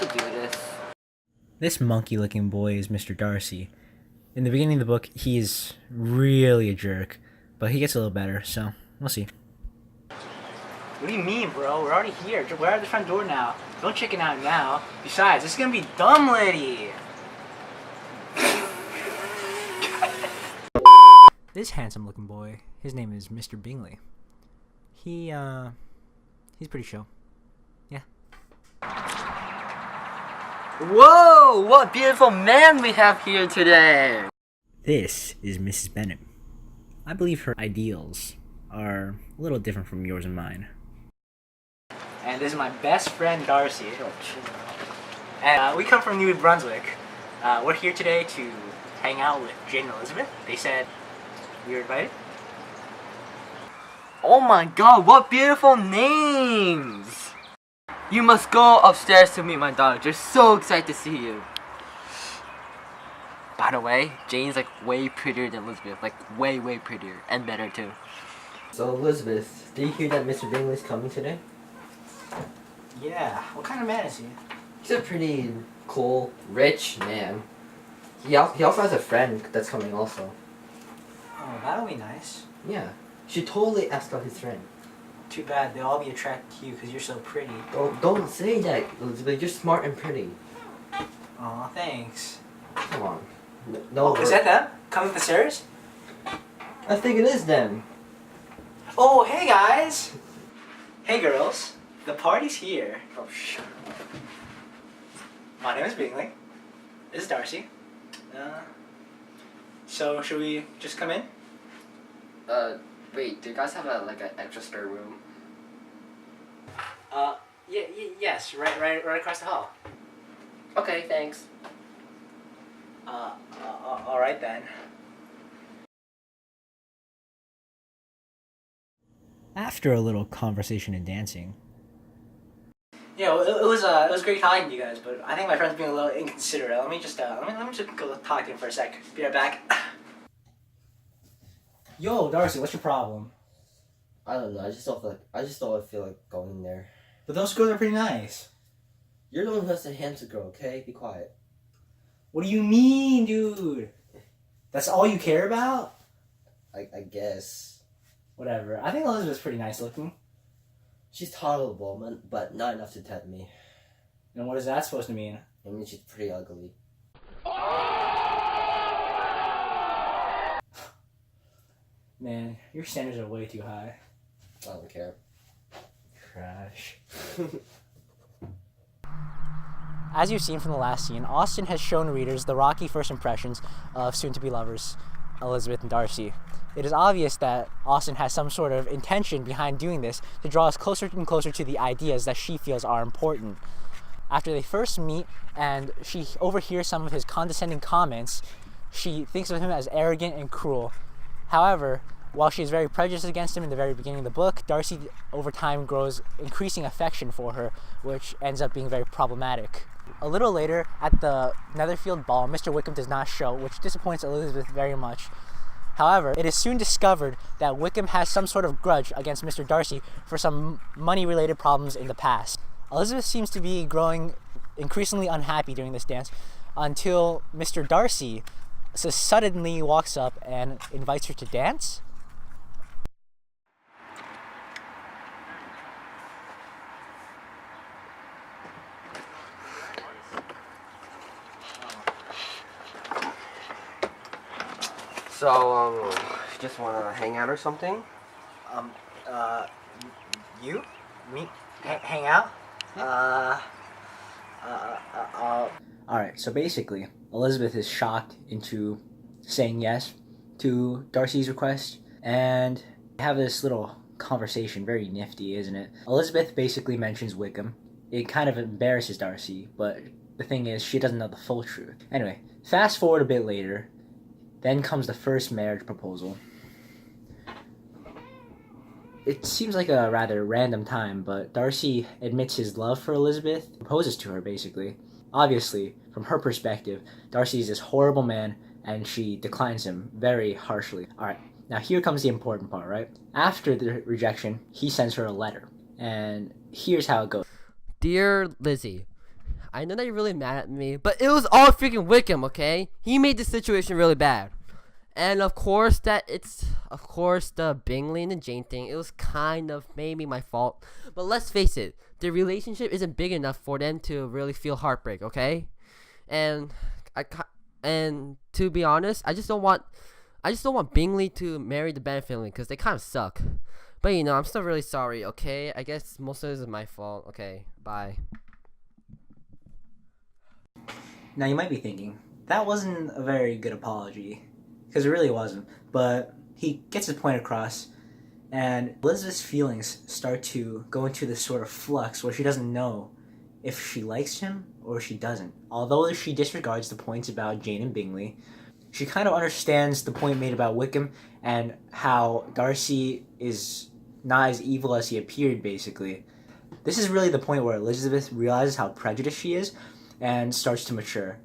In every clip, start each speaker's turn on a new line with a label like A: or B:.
A: could do this.
B: This monkey-looking boy is Mr. Darcy. In the beginning of the book, he is really a jerk, but he gets a little better, so we'll see.
C: What do you mean, bro? We're already here. We're at the front door now. Don't chicken out now. Besides, it's gonna be dumb, lady. This handsome-looking boy, his name is Mr. Bingley. He's pretty chill. Yeah.
A: Whoa! What beautiful man we have here today!
B: This is Mrs. Bennet. I believe her ideals are a little different from yours and mine.
C: And this is my best friend, Darcy. And we come from New Brunswick. We're here today to hang out with Jane and Elizabeth. They said we were invited.
A: Oh my god, what beautiful names! You must go upstairs to meet my daughter. They're so excited to see you. By the way, Jane's like way prettier than Elizabeth. Like way prettier. And better too.
D: So Elizabeth, did you hear that Mr. Bingley's coming today?
C: Yeah. What kind of man is he?
D: He's a pretty cool, rich man. He also has a friend that's coming also.
C: Oh, that'll be nice.
D: Yeah. You should totally ask out his friend.
C: Too bad they'll all be attracted to you because you're so pretty.
D: Don't say that, Elizabeth. You're smart and pretty.
C: Aw, thanks.
D: Come on. No.
C: Is that them? Coming up the stairs?
D: I think it is them.
C: Oh, hey guys! Hey girls. The party's here. Oh, shut up. My name is Bingley. This is Darcy. So, should we just come in?
A: Wait, do you guys have an extra spare room?
C: Yes, right across the hall.
A: Okay, thanks.
C: Alright then.
B: After a little conversation and dancing,
C: Yeah, it was great talking to you guys, but I think my friend's being a little inconsiderate. Let me just go talk to him for a sec. Be right back. Yo, Darcy, what's your problem?
D: I don't know. I just don't feel like going in there.
C: But those girls are pretty nice.
D: You're the one who has to handle the girl, okay? Be quiet.
C: What do you mean, dude? That's all you care about?
D: I guess.
C: Whatever. I think Elizabeth's pretty nice looking.
D: She's tolerable, but not enough to tempt me.
C: And what is that supposed to mean?
D: I mean, she's pretty ugly.
C: Man, your standards are way too high.
D: I don't care.
C: Trash. As you've seen from the last scene, Austen has shown readers the rocky first impressions of soon-to-be lovers, Elizabeth and Darcy. It is obvious that Austen has some sort of intention behind doing this to draw us closer and closer to the ideas that she feels are important. After they first meet and she overhears some of his condescending comments, she thinks of him as arrogant and cruel. However, while she is very prejudiced against him in the very beginning of the book, Darcy over time grows increasing affection for her, which ends up being very problematic. A little later, at the Netherfield ball, Mr. Wickham does not show, which disappoints Elizabeth very much. However, it is soon discovered that Wickham has some sort of grudge against Mr. Darcy for some money-related problems in the past. Elizabeth seems to be growing increasingly unhappy during this dance until Mr. Darcy suddenly walks up and invites her to dance.
A: So, just wanna hang out or something?
C: You? Me? Hang out?
B: alright, so basically, Elizabeth is shocked into saying yes to Darcy's request, and they have this little conversation, very nifty, isn't it? Elizabeth basically mentions Wickham. It kind of embarrasses Darcy, but the thing is, she doesn't know the full truth. Anyway, fast forward a bit later, then comes the first marriage proposal. It seems like a rather random time, but Darcy admits his love for Elizabeth, proposes to her basically. Obviously, from her perspective, Darcy is this horrible man, and she declines him very harshly. Alright, now here comes the important part, right? After the rejection, he sends her a letter, and here's how it goes.
E: Dear Lizzie, I know that you're really mad at me, but it was all freaking Wickham, okay? He made the situation really bad. And of course the Bingley and the Jane thing, it was kind of maybe my fault. But let's face it, the relationship isn't big enough for them to really feel heartbreak, okay? And to be honest, I just don't want Bingley to marry the Bennet family because they kind of suck. But you know, I'm still really sorry, okay? I guess most of this is my fault. Okay, bye.
B: Now you might be thinking, that wasn't a very good apology. Because it really wasn't. But he gets his point across, and Elizabeth's feelings start to go into this sort of flux where she doesn't know if she likes him or she doesn't. Although she disregards the points about Jane and Bingley, she kind of understands the point made about Wickham and how Darcy is not as evil as he appeared, basically. This is really the point where Elizabeth realizes how prejudiced she is and starts to mature.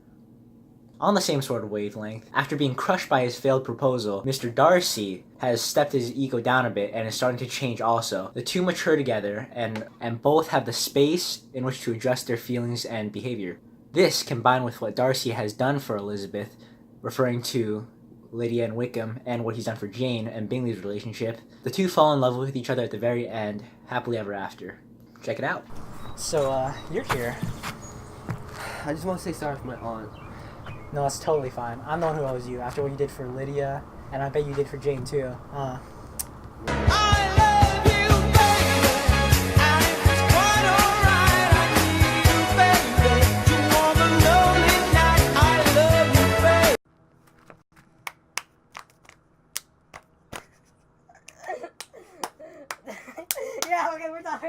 B: On the same sort of wavelength, after being crushed by his failed proposal, Mr. Darcy has stepped his ego down a bit and is starting to change also. The two mature together and both have the space in which to adjust their feelings and behavior. This, combined with what Darcy has done for Elizabeth, referring to Lydia and Wickham, and what he's done for Jane and Bingley's relationship, the two fall in love with each other at the very end, happily ever after. Check it out.
C: So, you're here.
E: I just want to say sorry for my aunt.
C: No, that's totally fine. I'm the one who owes you after what you did for Lydia, and I bet you did for Jane too.
F: Yeah, okay, we're done.